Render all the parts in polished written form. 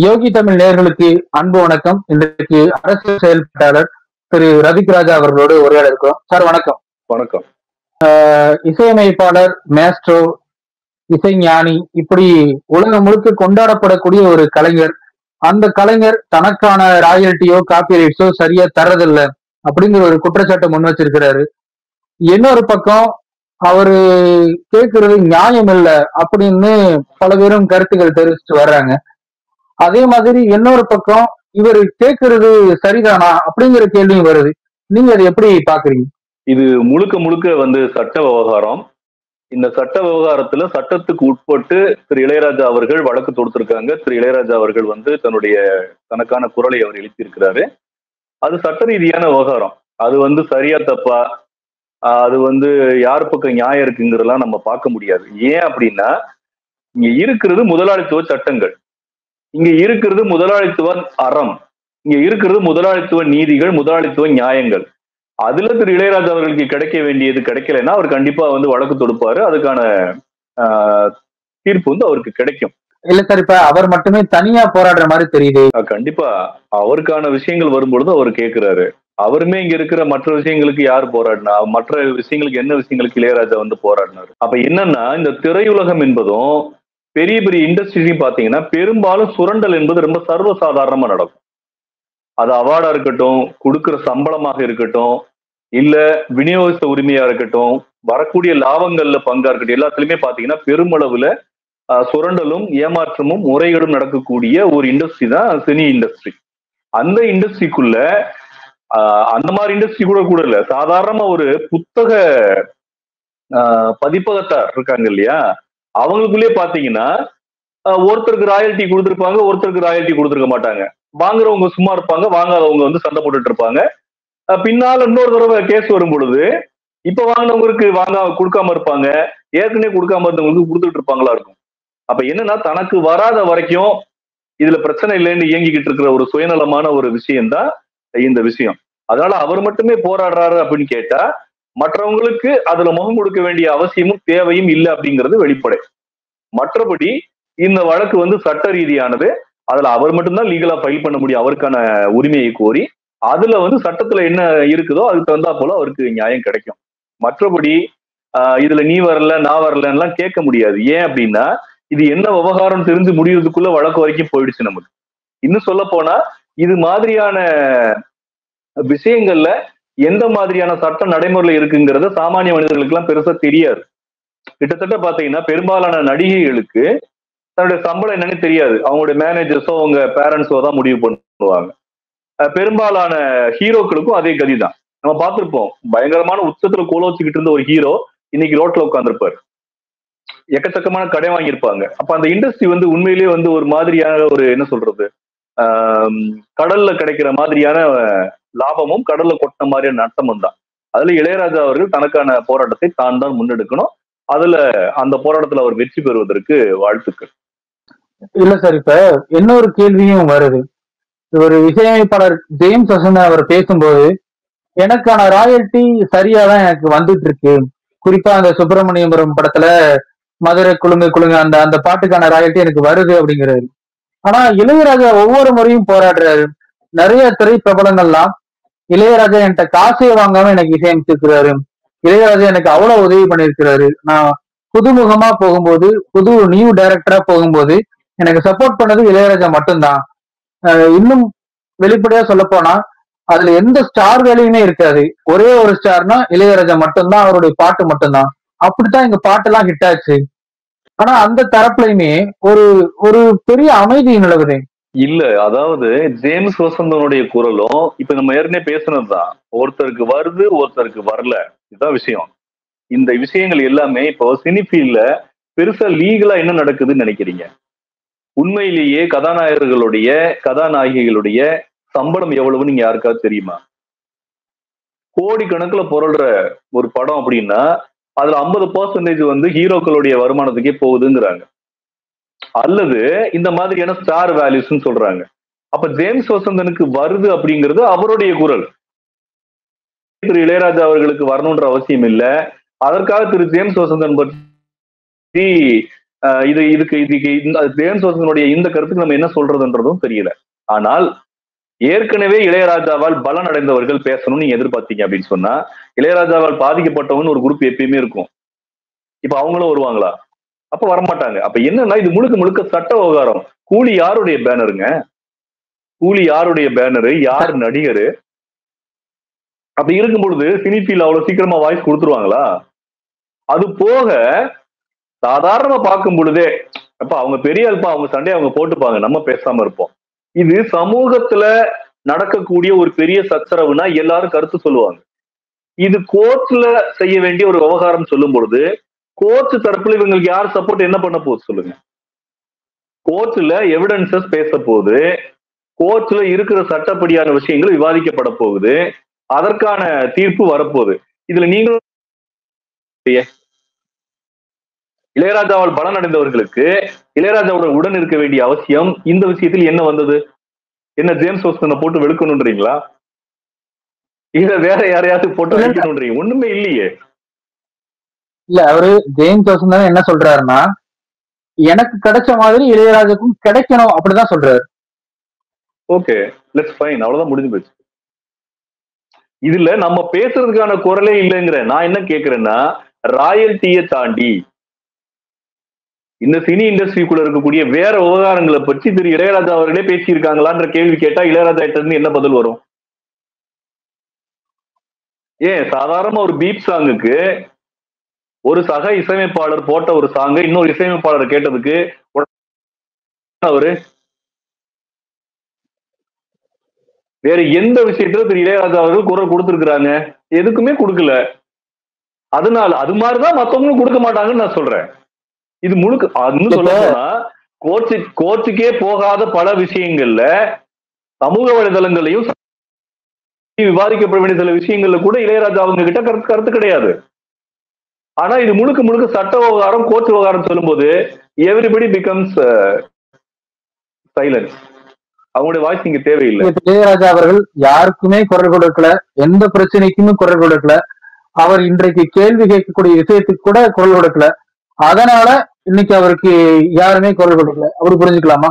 யோகி தமிழ் நேயர்களுக்கு அன்பு வணக்கம். இன்றைக்கு அரசியல் செயல்பாட்டாளர் திரு ரவிக் ராஜா அவர்களோடு உரையாட இருக்கிறோம். சார் வணக்கம். வணக்கம். இசையமைப்பாளர், மேஸ்ட்ரோ, இசைஞானி, இப்படி உலகம் முழுக்க கொண்டாடப்படக்கூடிய ஒரு கலைஞர். அந்த கலைஞர் தனக்கான ராயல்ட்டியோ காப்பிரைட்ஸோ சரியா தர்றதில்ல அப்படிங்கிற ஒரு குற்றச்சாட்டை முன் வச்சிருக்கிறாரு. இன்னொரு பக்கம் அவரு கேட்கறது நியாயம் இல்லை அப்படின்னு பல பேரும் கருத்துக்கள் தெரிவிச்சுட்டு வர்றாங்க. அதே மாதிரி இன்னொரு பக்கம் இவர் கேட்கறது சரிதானா அப்படிங்கிற கேள்வியும் வருது. நீங்க அதை எப்படி பாக்குறீங்க? இது முழுக்க முழுக்க சட்ட விவகாரம். இந்த சட்ட விவகாரத்துல சட்டத்துக்கு உட்பட்டு திரு இளையராஜா அவர்கள் வழக்கு தொடுத்திருக்காங்க. திரு இளையராஜா அவர்கள் தனக்கான குரலை அவர் எழுப்பியிருக்கிறாரு. அது சட்ட ரீதியான விவகாரம். அது சரியா தப்பா, அது யார் பக்கம் நியாயம் இருக்குங்கிறதெல்லாம் நம்ம பார்க்க முடியாது. ஏன் அப்படின்னா, இங்க இருக்கிறது முதலாளித்துவ சட்டங்கள், இங்க இருக்கிறது முதலாளித்துவ அறம், இங்க இருக்கிறது முதலாளித்துவ நீதிகள், முதலாளித்துவ நியாயங்கள். அதுல திரு இளையராஜா அவர்களுக்கு கிடைக்க வேண்டியது கிடைக்கலன்னா அவர் கண்டிப்பா வழக்கு தொடுப்பாரு. அதுக்கான தீர்ப்பு அவருக்கு கிடைக்கும். இல்ல சார், இப்ப அவர் மட்டுமே தனியா போராடுற மாதிரி தெரியுது. கண்டிப்பா அவருக்கான விஷயங்கள் வரும்பொழுது அவர் கேட்கிறாரு. அவருமே இங்க இருக்கிற மற்ற விஷயங்களுக்கு யார் போராடினா, மற்ற விஷயங்களுக்கு என்ன விஷயங்களுக்கு இளையராஜா போராடினாரு. அப்ப என்னன்னா, இந்த திரையுலகம் என்பதும் பெரிய பெரிய இண்டஸ்ட்ரியும் பாத்தீங்கன்னா பெரும்பாலும் சுரண்டல் என்பது ரொம்ப சர்வசாதாரணமா நடக்கும். அது அவார்டா இருக்கட்டும், கொடுக்கிற சம்பளமாக இருக்கட்டும், இல்ல விநியோகித்த உரிமையா இருக்கட்டும், வரக்கூடிய லாபங்கள்ல பங்கா இருக்கட்டும், எல்லாத்துலயுமே பாத்தீங்கன்னா பெருமளவுல சுரண்டலும் ஏமாற்றமும் முறைகளும் நடக்கக்கூடிய ஒரு இண்டஸ்ட்ரி தான் சினி இண்டஸ்ட்ரி. அந்த இண்டஸ்ட்ரிக்குள்ள அந்த மாதிரி இண்டஸ்ட்ரி கூட இல்ல, சாதாரண ஒரு புத்தக பதிப்பகத்தார் இருக்காங்க இல்லையா, அவங்களுக்குள்ளே பாத்தீங்கன்னா ஒருத்தருக்கு ராயல்ட்டி கொடுத்துருப்பாங்க, ஒருத்தருக்கு ராயல்ட்டி கொடுத்துருக்க மாட்டாங்க. வாங்குறவங்க சும்மா இருப்பாங்க, வாங்காதவங்க சண்டை போட்டுட்டு இருப்பாங்க. பின்னால இன்னொரு தடவை கேஸ் வரும் பொழுது இப்ப வாங்கினவங்களுக்கு கொடுக்காம இருப்பாங்க, ஏற்கனவே கொடுக்காம இருந்தவங்களுக்கு கொடுத்துட்டு இருப்பாங்களா இருக்கும். அப்ப என்னன்னா, தனக்கு வராத வரைக்கும் இதுல பிரச்சனை இல்லைன்னு இயங்கிக்கிட்டு இருக்கிற ஒரு சுயநலமான ஒரு விஷயம்தான் இந்த விஷயம். அதனால அவர் மட்டுமே போராடுறாரு அப்படின்னு கேட்டா, மற்றவங்களுக்கு அதுல முகம் கொடுக்க வேண்டிய அவசியமும் தேவையும் இல்லை அப்படிங்கிறது வெளிப்படை. மற்றபடி இந்த வழக்கு சட்ட ரீதியானது. அதுல அவர் மட்டும்தான் லீகலா ஃபைல் பண்ண முடியும், அவருக்கான உரிமையை கோரி. அதுல சட்டத்துல என்ன இருக்குதோ அதுக்கு தகுந்தா போல அவருக்கு நியாயம் கிடைக்கும். மற்றபடி இதுல நீ வரல நான் வரலன்னா கேட்க முடியாது. ஏன் அப்படின்னா, இது என்ன விவகாரம் தெரிஞ்சு முடியறதுக்குள்ள வழக்கு வரைக்கும் போயிடுச்சு நமக்கு. இன்னும் சொல்ல போனா, இது மாதிரியான விஷயங்கள்ல எந்த மாதிரியான சட்ட நடைமுறையில இருக்குங்கிறத சாமானிய மனிதர்களுக்கு எல்லாம் பெருசா தெரியாது. கிட்டத்தட்ட பாத்தீங்கன்னா பெரும்பாலான நடிகைகளுக்கு தன்னுடைய சம்பளம் என்னன்னு தெரியாது. அவங்களுடைய மேனேஜர்ஸோ அவங்க பேரண்ட்ஸோ தான் முடிவு பண்ணுவாங்க. பெரும்பாலான ஹீரோக்களுக்கும் அதே கதிதான். நம்ம பார்த்திருப்போம், பயங்கரமான உச்சத்துல கோலோச்சிக்கிட்டு இருந்த ஒரு ஹீரோ இன்னைக்கு ரோட்ல உட்கார்ந்துருப்பாரு, எக்கச்சக்கமான கடை வாங்கியிருப்பாங்க. அப்ப அந்த இண்டஸ்ட்ரி உண்மையிலேயே ஒரு மாதிரியான ஒரு என்ன சொல்றது, கடல்ல கிடைக்கிற மாதிரியான லாபமும் கடல்ல கொட்டின மாதிரியான நட்டமும் தான். அதுல இளையராஜா அவர்கள் தனக்கான போராட்டத்தை தான் முன்னெடுக்கணும். அதுல அந்த போராட்டத்துல அவர் வெற்றி பெறுவதற்கு வாழ்த்துக்கள். இல்ல சார், இப்ப இன்னொரு கேள்வியும் வருது. ஒரு இசையமைப்பாளர் ஜேம்ஸ் வசந்தா அவர் பேசும்போது, எனக்கான ராயல்ட்டி சரியாதான் எனக்கு வந்துட்டு இருக்கு. குறிப்பா அந்த சுப்பிரமணியபுரம் படத்துல மதுரை குழுங்கு குழுங்கு அந்த அந்த பாட்டுக்கான ராயல்ட்டி எனக்கு வருது அப்படிங்கிறாரு. ஆனா இளையராஜா ஒவ்வொரு முறையும் போராடுறாரு. நிறைய திரைப்பிரபலங்கள்லாம் இளையராஜா என்கிட்ட காசே வாங்காம எனக்கு இசையமைச்சிருக்கிறாரு, இளையராஜா எனக்கு அவ்வளவு உதவி பண்ணிருக்கிறாரு, நான் புதுமுகமா போகும்போது, புது நியூ டைரக்டரா போகும்போது எனக்கு சப்போர்ட் பண்ணது இளையராஜா மட்டும்தான். இன்னும் வெளிப்படையா சொல்ல போனா அதுல எந்த ஸ்டார் வேலையுமே இருக்காது. ஒரே ஒரு ஸ்டார்னா இளையராஜா மட்டும்தான், அவருடைய பாட்டு மட்டும்தான். அப்படித்தான் எங்க பாட்டெல்லாம் ஹிட் ஆச்சு. ஆனா அந்த தரப்புலையுமே ஒரு ஒரு பெரிய அமைதி நிலவுது. இல்ல, அதாவது ஜேம்ஸ் வசந்தனுடைய குரலும் இப்ப நம்ம ஏற்கனவே பேசுனதுதான். ஒருத்தருக்கு வருது, ஒருத்தருக்கு வரல, இதுதான் விஷயம். இந்த விஷயங்கள் எல்லாமே இப்போ சினிஃபீல்ட்ல பெருசா லீகலா என்ன நடக்குதுன்னு நினைக்கிறீங்க? உண்மையிலேயே கதாநாயகர்களுடைய கதாநாயகிகளுடைய சம்பளம் எவ்வளவுன்னு நீங்க யாருக்காவது தெரியுமா? கோடி கணக்குல புரள்ற ஒரு படம் அப்படின்னா அதுல 50% ஹீரோக்களுடைய வருமானத்துக்கே போகுதுங்கிறாங்க, அல்லது இந்த மாதிரியான ஸ்டார் வேல்யூஸ் சொல்றாங்க. அப்ப ஜேம்ஸ் வசந்தனுக்கு வருது அப்படிங்கிறது அவருடைய குரல். திரு இளையராஜா அவர்களுக்கு வரணுன்ற அவசியம் இல்லை. அதற்காக திரு ஜேம்ஸ் வசந்தன் பற்றி இதுக்கு ஜேம்ஸ் வாட்சனுடைய இந்த கருத்துக்கு நம்ம என்ன சொல்றதுன்றதும் தெரியல. ஆனால் ஏற்கனவே இளையராஜாவால் பலன் அடைந்தவர்கள் பேசணும்னு நீங்க எதிர்பார்த்தீங்க அப்படின்னு சொன்னா, இளையராஜாவால் பாதிக்கப்பட்டவங்க ஒரு குரூப் எப்பயுமே இருக்கும். இப்ப அவங்களும் வருவாங்களா? அப்ப வரமாட்டாங்க. அப்ப என்னன்னா, இது முழுக்க முழுக்க சட்ட விவகாரம். கூலி யாருடைய பேனருங்க? கூலி யாருடைய பேனரு? யார் நடிகரு? அப்படி இருக்கும் பொழுது சினிஃபீல் அவ்வளவு சீக்கிரமா வாய்ஸ் கொடுத்துருவாங்களா? அது போக சாதாரணமா பார்க்கும் பொழுதே அப்ப அவங்க பெரிய ஆள்பா, அவங்க சண்டையை அவங்க போட்டுப்பாங்க, நம்ம பேசாம இருப்போம். இது சமூகத்துல நடக்கக்கூடிய ஒரு பெரிய சச்சரவுனா எல்லாரும் கருத்து சொல்லுவாங்க. இது கோர்ட்ல செய்ய வேண்டிய ஒரு விவகாரம் சொல்லும் பொழுது கோர்ட் தரப்புல இவங்களுக்கு யார் சப்போர்ட் என்ன பண்ண போகுது சொல்லுங்க? கோர்ட்ல எவிடன்சஸ் பேச போகுது, கோர்ட்ல இருக்கிற சட்டப்படியான விஷயங்கள் விவாதிக்கப்பட போகுது, அதற்கான தீர்ப்பு வரப்போகுது. இதுல நீங்களும் இளையராஜாவால் பலன் அடைந்தவர்களுக்கு இளையராஜாவுடன் உடன் இருக்க வேண்டிய அவசியம் இந்த விஷயத்தில் என்ன வந்தது? என்ன ஜேம்ஸ் வாட்சனை போட்டு வெளுக்கணும்ன்றீங்களா? இத வேற யாரையாவது போட்டு வெளுக்கணும்ன்றீங்க? ஒண்ணுமே இல்லையே. இல்ல, அவரு ஜேம்ஸ் வாட்சன் தானே என்ன சொல்றாருன்னா, எனக்கு கிடைச்ச மாதிரி இளையராஜாக்கும் கிடைக்கணும் அப்படிதான் சொல்றாரு. ஓகே, லெட்ஸ் ஃபைன், அவ்வளவுதான் முடிஞ்சு போச்சு. இதுல நம்ம பேசுறதுக்கான குரலே இல்லைங்கிற. நான் என்ன கேக்குறேன்னா, ராயல்ட்டியை தாண்டி இந்த சினி இண்டஸ்ட்ரிக்குள்ள இருக்கக்கூடிய வேற விவகாரங்களை பற்றி திரு இளையராஜா அவர்களே பேசியிருக்காங்களான்ற கேள்வி கேட்டா இளையராஜா கிட்ட இருந்து என்ன பதில் வரும்? ஏன் சாதாரண ஒரு பீப் சாங்குக்கு ஒரு சக இசையமைப்பாளர் போட்ட ஒரு சாங்கை இன்னொரு இசையமைப்பாளர் கேட்டதுக்கு அவரு வேற எந்த விஷயத்துல திரு இளையராஜா அவர்கள் குரல் கொடுத்திருக்கிறாங்க? எதுக்குமே கொடுக்கல. அதனால அது மாதிரிதான் மத்தவங்களும் கொடுக்க மாட்டாங்கன்னு நான் சொல்றேன். இது முழுக்க இன்னும் சொல்ல போனா கோர்ட்டுக்கே போகாத பல விஷயங்கள்ல சமூக வலைதளங்களையும் விவாதிக்கப்பட வேண்டிய சில விஷயங்கள்ல கூட இளையராஜா அவங்க கிட்ட கருத்து கிடையாது. ஆனா இது முழுக்க முழுக்க சட்ட விவகாரம், கோர்ட் விவகாரம் சொல்லும் போது எவ்ரிபடி பிகம்ஸ் சைலன்ஸ். அவங்களுடைய வாய்ஸ் இங்க தேவையில்லை. இளையராஜா அவர்கள் யாருக்குமே குரல் கொடுக்கல, எந்த பிரச்சனைக்குமே குரல் கொடுக்கல. அவர் இன்றைக்கு கேள்வி கேட்கக்கூடிய விஷயத்துக்கு கூட குரல் கொடுக்கல. அதனால இன்னைக்கு அவருக்கு யாருமே குரல் கொடுக்கல. அவரு புரிஞ்சுக்கலாமா?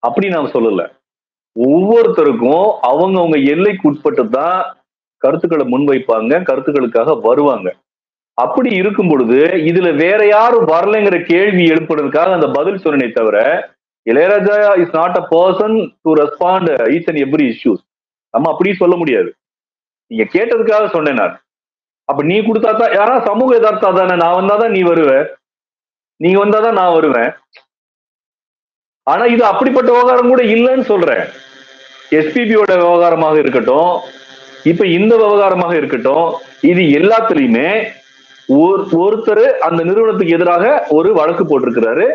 அப்படி நான் சொல்லல. ஒவ்வொருத்தருக்கும் அவங்க எல்லைக்கு உட்பட்டு தான் கருத்துக்களை முன்வைப்பாங்க, கருத்துக்களுக்காக வருவாங்க. அப்படி இருக்கும் பொழுது இதுல வேற யாரும் வரலைங்கிற கேள்வி எழுப்புறதுக்காக அந்த பதில் சொன்னே தவிர, Ilaiyaraaja is not a person to respond each and every issues. நம்ம அப்படி சொல்ல முடியாது. நீங்க கேட்டதுக்காக சொன்னேன் நான். அப்ப நீ கொடுத்தாதான் யாரா சமூக எதார்த்தா தானே, நான் வந்தாதான் நீ வருவ, நீங்க வந்தாதான் நான் வருவேன். ஆனா இது அப்படிப்பட்ட விவகாரம் கூட இல்லைன்னு சொல்றேன். எஸ்பிபியோட விவகாரமாக இருக்கட்டும், இப்ப இந்த விவகாரமாக இருக்கட்டும், இது எல்லாத்துலயுமே ஒருத்தர் அந்த நிறுவனத்துக்கு எதிராக ஒரு வழக்கு போட்டிருக்கிறாரு.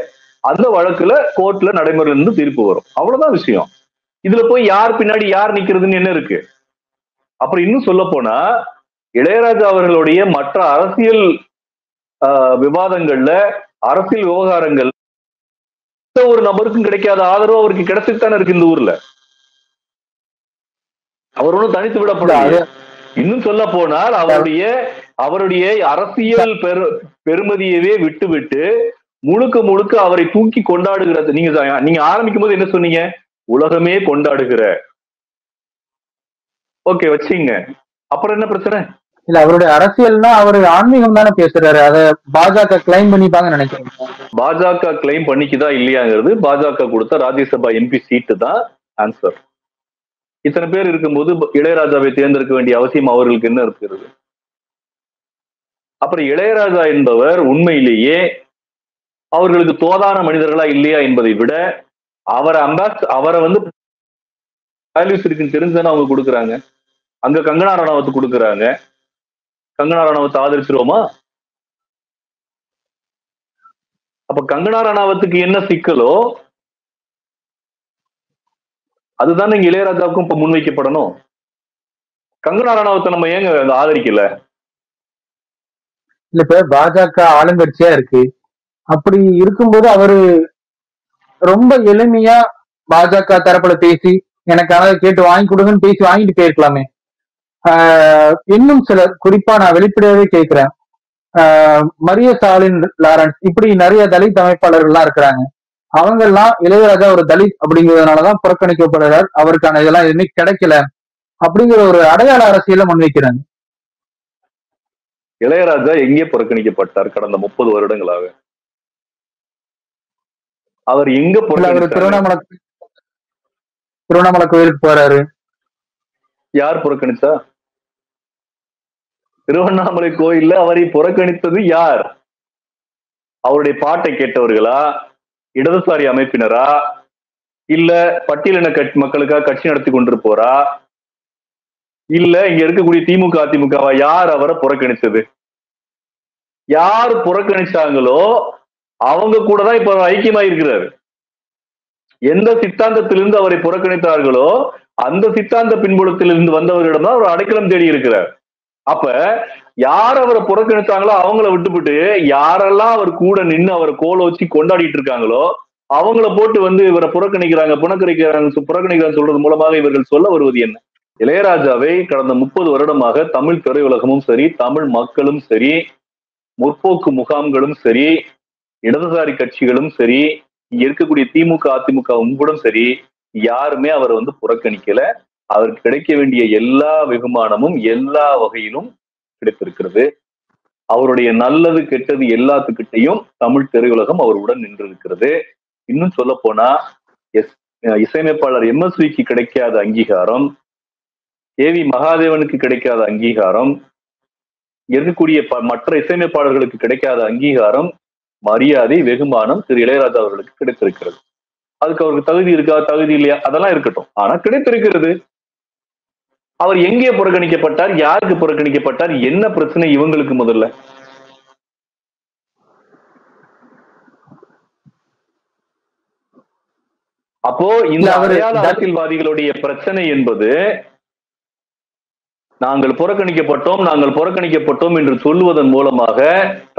அந்த வழக்குல கோர்ட்ல நடைமுறையில இருந்து தீர்ப்பு வரும். அவ்வளவுதான் விஷயம். இதுல போய் யார் பின்னாடி யார் நிக்கிறதுன்னு என்ன இருக்கு? அப்புறம் இன்னும் சொல்ல போனா இளையராஜா அவர்களுடைய மற்ற அரசியல் விவாதங்கள்ல, அரசியல் விவகாரங்கள் ஒரு நபருக்கும் கிடைக்காத ஆதரவு அவருக்கு கிடைச்சிட்டானே இருக்கு இந்த ஊர்ல. அவர் ஒன்றும் தனித்து விடப்படாது. இன்னும் சொல்ல போனால் அவருடைய அரசியல் பெருமதியவே விட்டு முழுக்க முழுக்க அவரை தூக்கி கொண்டாடுகிறது. நீங்க ஆரம்பிக்கும் போது என்ன சொன்னீங்க? உலகமே கொண்டாடுகிற. ஓகே, வச்சுங்க. அப்புறம் என்ன பிரச்சனை? இல்ல, அவருடைய அரசியல்னா அவரு ஆன்மீகம் தானே பேசுறாரு. அதை பாஜக கிளைம் பண்ணிப்பாங்க நினைக்கிறேன். பாஜக கிளைம் பண்ணிக்குதா இல்லையாங்கிறது பாஜக கொடுத்த ராஜ்யசபா எம்பி சீட்டு தான் ஆன்சர். இத்தனை பேர் இருக்கும்போது இளையராஜாவை தேர்ந்தெடுக்க வேண்டிய அவசியம் அவர்களுக்கு என்ன இருக்கிறது? அப்புறம் இளையராஜா என்பவர் உண்மையிலேயே அவர்களுக்கு தோதான மனிதர்களா இல்லையா என்பதை விட அவரை வேல்யூஸ் இருக்குன்னு தெரிஞ்சுதானே அவங்க கொடுக்குறாங்க. அங்க கங்கனா ரணாவத் கொடுக்குறாங்க. கங்கனா ரணாவத் ஆதரிச்சிருவோமா? அப்ப கங்கனா ரணாவத்துக்கு என்ன சிக்கலோ அதுதானே இங்க இளையராஜாவுக்கும் இப்ப முன்வைக்கப்படணும். கங்கனா ரணாவத்தை நம்ம ஏங்க ஆதரிக்கல? இல்ல, இப்ப பாஜக ஆளுங்கட்சியா இருக்கு. அப்படி இருக்கும்போது அவரு ரொம்ப எளிமையா பாஜக தரப்புல பேசி எனக்காக கேட்டு வாங்கி கொடுங்கன்னு பேசி வாங்கிட்டு போயிருக்கலாமே. இன்னும் சிலர், குறிப்பா நான் வெளிப்படையாவே கேட்கிறேன், மரிய ஸ்டாலின் லாரன்ஸ், இப்படி நிறைய தலித் அமைப்பாளர்கள்லாம் இருக்கிறாங்க. அவங்க எல்லாம் இளையராஜா ஒரு தலித் அப்படிங்கிறதுனாலதான் புறக்கணிக்கப்படுறார், அவருக்கான இதெல்லாம் எதுவுமே கிடைக்கல அப்படிங்கிற ஒரு அடையாள அரசியலை முன்வைக்கிறாங்க. இளையராஜா எங்கே புறக்கணிக்கப்பட்டார் கடந்த 30 வருடங்களாக? அவர் எங்க அவர் திருவண்ணாமலை கோயிலுக்கு போறாரு. யார் புறக்கணிச்சா? திருவண்ணாமலை கோயில்ல அவரை புறக்கணித்தது யார்? அவருடைய பாட்டை கேட்டவர்களா, இடதுசாரி அமைப்பினரா, இல்ல பட்டியலின மக்களுக்காக கட்சி நடத்தி கொண்டிருப்போரா, இல்ல இங்க இருக்கக்கூடிய திமுக அதிமுகவா? யார் அவரை புறக்கணிச்சது? யார் புறக்கணிச்சாங்களோ அவங்க கூட தான் இப்ப ஐக்கியமா இருக்கிறாரு. எந்த சித்தாந்தத்திலிருந்து அவரை புறக்கணித்தார்களோ அந்த சித்தாந்த பின்புலத்திலிருந்து வந்தவர்களிடம் தான் அவர் அடைக்கலம் தேடி இருக்கிறார். அப்ப யார் அவரை புறக்கணித்தாங்களோ அவங்கள விட்டுவிட்டு யாரெல்லாம் அவர் கூட நின்று அவரை கோல வச்சு கொண்டாடிட்டு இருக்காங்களோ அவங்கள போட்டு இவரை புறக்கணிக்கிறாங்க சொல்றது மூலமாக இவர்கள் சொல்ல வருவது என்ன? இளையராஜாவை கடந்த 30 வருடமாக தமிழ் திரையுலகமும் சரி, தமிழ் மக்களும் சரி, முற்போக்கு முகாம்களும் சரி, இடதுசாரி கட்சிகளும் சரி, இங்க இருக்கக்கூடிய திமுக அதிமுகவும் கூட சரி, யாருமே அவரை புறக்கணிக்கல. அவருக்கு கிடைக்க வேண்டிய எல்லா வெகுமானமும் எல்லா வகையிலும் கிடைத்திருக்கிறது. அவருடைய நல்லது கெட்டது எல்லாத்துக்கிட்டையும் தமிழ் திரையுலகம் அவருடன் நின்றிருக்கிறது. இன்னும் சொல்ல போனா இசையமைப்பாளர் MSVக்கு கிடைக்காத அங்கீகாரம், KV மகாதேவனுக்கு கிடைக்காத அங்கீகாரம், இருக்கக்கூடிய மற்ற இசையமைப்பாளர்களுக்கு கிடைக்காத அங்கீகாரம், மரியாதை, வெகுமானம் திரு இளையராஜா அவர்களுக்கு கிடைத்திருக்கிறது. அதுக்கு அவருக்கு தகுதி இருக்கா, தகுதி இல்லையா, அதெல்லாம் இருக்கட்டும். ஆனா கிடைத்திருக்கிறது. அவர் எங்கே புறக்கணிக்கப்பட்டார், யாருக்கு புறக்கணிக்கப்பட்டார், என்ன பிரச்சனை இவங்களுக்கு? முதல்ல அப்போ இந்த அடையாள அரசியல்வாதிகளுடைய பிரச்சனை என்பது நாங்கள் புறக்கணிக்கப்பட்டோம் என்று சொல்லுவதன் மூலமாக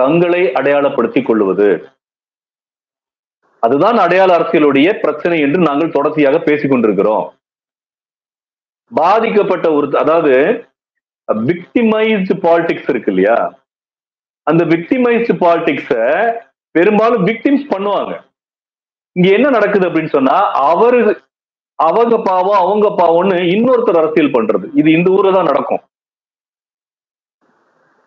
தங்களை அடையாளப்படுத்திக் கொள்வது. அதுதான் அடையாள அரசியலுடைய பிரச்சனை என்று நாங்கள் தொடர்ச்சியாக பேசிக் கொண்டிருக்கிறோம். பாதிக்கப்பட்ட அதாவது விக்டிமைஸ்டு பாலிடிக்ஸ் இருக்கு இல்லையா, அந்த விக்டிமைஸ்டு பாலிடிக்ஸ பெரும்பாலும் விக்டிம்ஸ் பண்ணுவாங்க. இங்க என்ன நடக்குது அப்படின்னு சொன்னா, அவங்க பாவம்னு இன்னொருத்தர் அரசியல் பண்றது. இது இந்த ஊர்ல தான் நடக்கும்.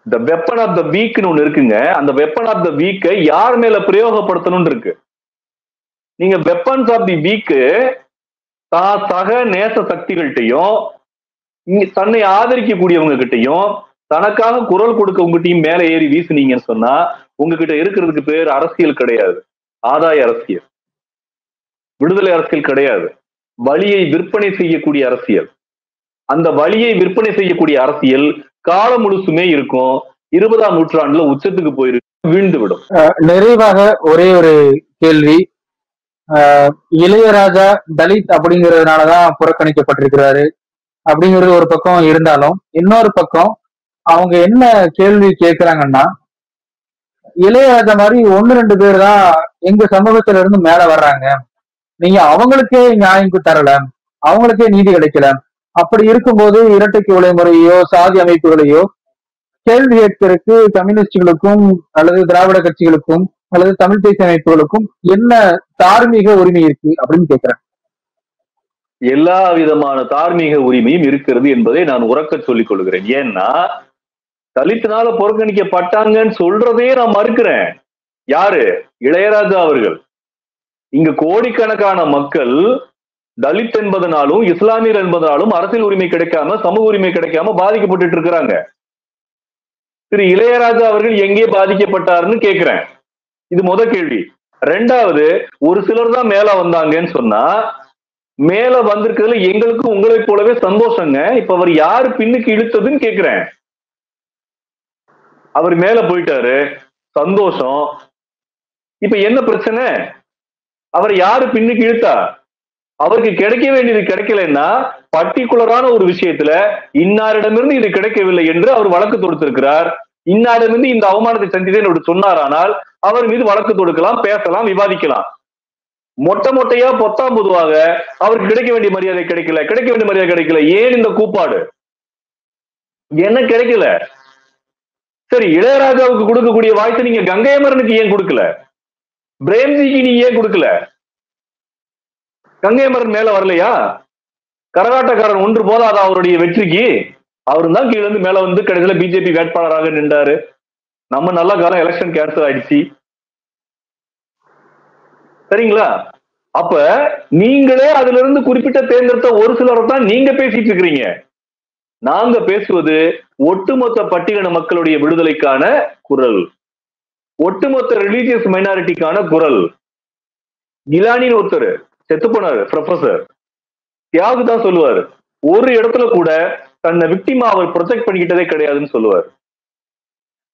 த வெப்பன் ஆஃப் த வீக்னு ஒண்ணு இருக்குங்க. அந்த வெப்பன் ஆஃப் த வீக்கை யார் மேல பிரயோகப்படுத்தணும்னு இருக்கு. நீங்க வெப்பன்ஸ் ஆஃப் தி வீக்கு சக நேச சக்திகள்கிட்டையும் தன்னை ஆதரிக்கக்கூடியவங்க கிட்டையும் தனக்காக குரல் கொடுக்கவங்ககிட்டையும் மேல ஏறி வீசுனீங்கன்னு சொன்னா உங்ககிட்ட இருக்கிறதுக்கு பேர் அரசியல் கிடையாது, ஆதாய அரசியல், விடுதலை அரசியல் கிடையாது, வலியை விற்பனை செய்யக்கூடிய அரசியல். அந்த வலியை விற்பனை செய்யக்கூடிய அரசியல் காலம் முழுசுமே இருக்கும். 20ஆம் நூற்றாண்டுல உச்சத்துக்கு போயிருக்கு, வீழ்ந்து விடும். நிறைவாக ஒரே ஒரு கேள்வி. இளையராஜா தலித் அப்படிங்கிறதுனாலதான் புறக்கணிக்கப்பட்டிருக்கிறாரு அப்படிங்கிறது ஒரு பக்கம் இருந்தாலும், இன்னொரு பக்கம் அவங்க என்ன கேள்வி கேட்கிறாங்கன்னா, இளையராஜா மாதிரி 1-2 பேர் தான் எங்க சமூகத்துல இருந்து மேல வர்றாங்க, நீங்க அவங்களுக்கே நியாயம் தரல, அவங்களுக்கே நீதி கிடைக்கல, அப்படி இருக்கும்போது இரட்டைக்கு உலை முறையோ சாதி அமைப்புகளையோ கேள்வி கேட்கறதுக்கு கம்யூனிஸ்டுகளுக்கும் அல்லது திராவிட கட்சிகளுக்கும் அல்லது தமிழ் தேசிய அமைப்புகளுக்கும் என்ன தார்மீக உரிமை இருக்கு அப்படின்னு கேட்கிறேன். எல்லா விதமான தார்மீக உரிமையும் இருக்கிறது என்பதை நான் உறக்க சொல்லிக் கொள்கிறேன். ஏன்னா தலித்தினால புறக்கணிக்கப்பட்டாங்கன்னு சொல்றதே நான் மறுக்கிறேன். யாரு? இளையராஜா அவர்கள். இங்க கோடிக்கணக்கான மக்கள் தலித் என்பதனாலும் இஸ்லாமியர் என்பதனாலும் அரசியல் உரிமை கிடைக்காம சமூக உரிமை கிடைக்காம பாதிக்கப்பட்டு இருக்கிறாங்க. திரு இளையராஜா அவர்கள் எங்கே பாதிக்கப்பட்டாருன்னு கேட்கிறேன். இது முதல் கேள்வி. ரெண்டாவது, ஒரு சிலர் தான் மேல வந்தாங்கன்னு சொன்னா, மேல வந்திருக்கிறதுல எங்களுக்கும் உங்களை போலவே சந்தோஷங்க. இப்ப அவர் யாரு பின்னுக்கு இழுத்ததுன்னு கேக்குறேன். அவர் மேல போயிட்டாரு, சந்தோஷம். இப்ப என்ன பிரச்சனை? அவர் யாரு பின்னுக்கு இழுத்தா? அவருக்கு கிடைக்க வேண்டியது கிடைக்கலன்னா பர்டிகுலரான ஒரு விஷயத்துல இன்னாரிடமிருந்து இது கிடைக்கவில்லை என்று அவர் வழக்கு தொடுத்திருக்கிறார். இன்னாரிடமிருந்து இந்த அவமானத்தை சந்தித்தேன் சொன்னாரானால் அவர் மீது வழக்கு தொடுக்கலாம், பேசலாம், விவாதிக்கலாம். மொட்டையா பொத்தாம் பொதுவாக அவருக்கு கிடைக்க வேண்டிய மரியாதை கிடைக்கல. ஏன் இந்த கூப்பாடு? என்ன கிடைக்கல? சரி, இளையராஜாவுக்கு கொடுக்கக்கூடிய வாய்ஸ் நீங்க கங்கை அமரனுக்கு ஏன் கொடுக்கல? பிரேம்ஜிக்கு நீ ஏன் கொடுக்கல? கங்கை அமரன் மேல வரலையா? கரகாட்டக்காரன் ஒன்று போதாதா அவருடைய வெற்றிக்கு? அவரும் தான் கீழே இருந்து மேல வந்து கடைசியில பிஜேபி வேட்பாளராக நின்றாரு. நம்ம நல்ல காலம் எலெக்ஷன் கேன்சல் ஆயிடுச்சு. சரிங்களா? அப்ப நீங்களே அதுல இருந்து குறிப்பிட்ட தேர்ந்தெடுத்த ஒரு சிலரை தான் நீங்க பேசிட்டு இருக்கிறீங்க. நாங்க பேசுவது ஒட்டுமொத்த பட்டியலின மக்களுடைய விடுதலைக்கான குரல், ஒட்டுமொத்த ரிலீஜியஸ் மைனாரிட்டிக்கான குரல். கிலானின்னு ஒருத்தர் செத்து போனாரு, ப்ரொஃபசர் தியாகு தான் சொல்லுவாரு, ஒரு இடத்துல கூட தன்னை விக்டிமா அவர் ப்ரொஜெக்ட் பண்ணிக்கிட்டதே கிடையாதுன்னு சொல்லுவார்.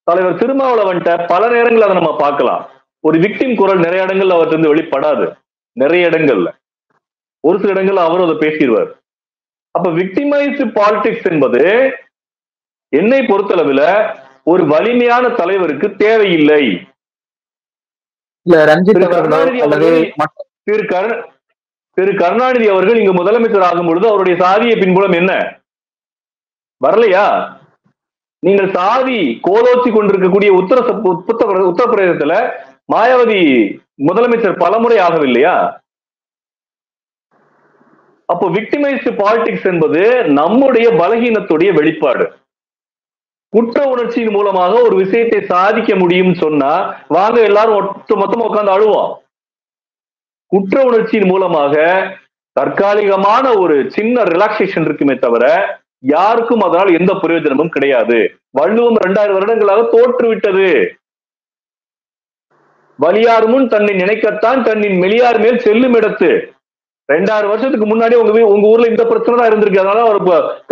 தலைவர் திருமாவளவன்ட்ட பல நேரங்கள் அதை நம்ம பார்க்கலாம். ஒரு விக்டிம் குரல் நிறைய இடங்கள்ல அவர்கிட்ட இருந்து வெளிப்படாது. நிறைய இடங்கள்ல, ஒரு சில இடங்கள்ல அவரும் அதை பேசிடுவார். அப்ப விக்டிமைஸ்டு பாலிடிக்ஸ் என்பது என்னை பொறுத்தளவுல ஒரு வலிமையான தலைவருக்கு தேவையில்லை. திரு கருணாநிதி அவர்கள் இங்கு முதலமைச்சர் ஆகும் பொழுது அவருடைய சாதிய பின்புலம் என்ன வரலையா? நீங்கள் சாதி கோலோச்சி கொண்டிருக்கக்கூடிய உத்தரப்பிரதேசத்துல மாயாவதி முதலமைச்சர் பலமுறை ஆகவில்லையா? அப்போ விக்டிமைஸ்டு பாலிடிக்ஸ் என்பது நம்முடைய பலகீனத்துடைய வெளிப்பாடு. குற்ற உணர்ச்சியின் மூலமாக ஒரு விஷயத்தை சாதிக்க முடியும் சொன்னா வாங்க எல்லாரும் மொத்தமா உட்கார்ந்து அழுவோம். குற்ற உணர்ச்சியின் மூலமாக தற்காலிகமான ஒரு சின்ன ரிலாக்ஸேஷன் இருக்குமே தவிர யாருக்கும் அதனால் எந்த பிரயோஜனமும் கிடையாது. வள்ளுவம் 2000 வருடங்களாக தோற்றுவிட்டது. வலியார் முன் தன்னை நினைக்கத்தான் தன்னின் மெலியார் மேல் செல்லும் இடத்து. 2000 வருஷத்துக்கு முன்னாடி உங்க ஊர்ல இந்த பிரச்சனை தான் இருந்திருக்கு. அதனால அவர்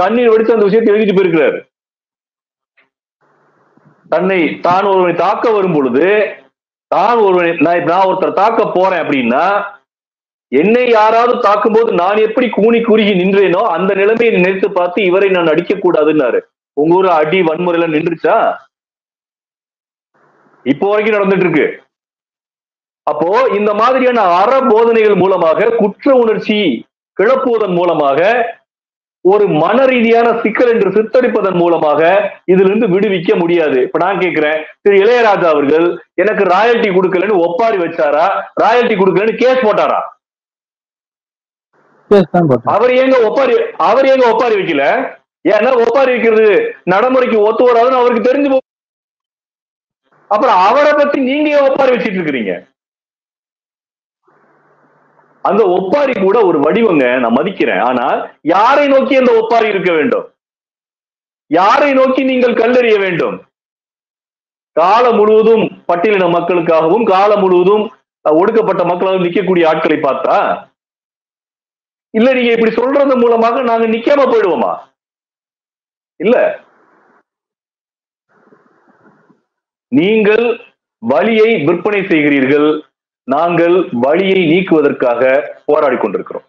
கண்ணீர் வெடிச்சு அந்த விஷயத்தை எழுதிட்டு போயிருக்கிறார். தான் ஒருவனை தாக்க வரும் பொழுது நான் ஒருத்தர் தாக்க போறேன் அப்படின்னா என்னை யாராவது தாக்கும் போது நான் எப்படி கூனி குறுகி நின்றேனோ அந்த நிலைமையை நினைத்து பார்த்து இவரை நான் அடிக்க கூடாதுன்னாரு. உங்க ஊர்ல அடி வன்முறையில நின்றுச்சா? இப்போ வரைக்கும் நடந்துட்டு இருக்கு. அப்போ இந்த மாதிரியான அற போதனைகள் மூலமாக குற்ற உணர்ச்சி கிளப்புவதன் மூலமாக ஒரு மன ரீதியான சிக்கல் என்று சித்தரிப்பதன் மூலமாக இதுல இருந்து விடுவிக்க முடியாது. இப்ப நான் கேட்கிறேன், திரு இளையராஜா அவர்கள் எனக்கு ராயல்டி கொடுக்கலன்னு ஒப்பாரி வச்சாரா? ராயல்டி கொடுக்கலன்னு கேஸ் போட்டாரா? அவர் ஏங்க ஒப்பாரி வைக்கல? ஏன்னா ஒப்பாரி வைக்கிறது நடைமுறைக்கு ஒத்து வராதுன்னு அவருக்கு தெரிஞ்சு போ. அப்புறம் அவரை பத்தி நீங்க ஒப்பாரி வச்சிட்டு இருக்கிறீங்க. அந்த ஒப்பாரி கூட ஒரு வடிவங்க, நான் மதிக்கிறேன். ஆனால் யாரை நோக்கி அந்த ஒப்பாரி இருக்க வேண்டும்? யாரை நோக்கி நீங்கள் கல்லெறிய வேண்டும்? காலம் முழுவதும் பட்டியலின மக்களுக்காகவும் காலம் முழுவதும் ஒடுக்கப்பட்ட மக்களாகவும் நிற்கக்கூடிய ஆட்களை பார்த்தா இல்ல நீங்க இப்படி சொல்றது மூலமாக நாங்க நிக்காம போயிடுவோமா? இல்ல, நீங்கள் வலியை விற்பனை செய்கிறீர்கள், நாங்கள் வலியை நீக்குவதற்காக போராடி கொண்டிருக்கிறோம்.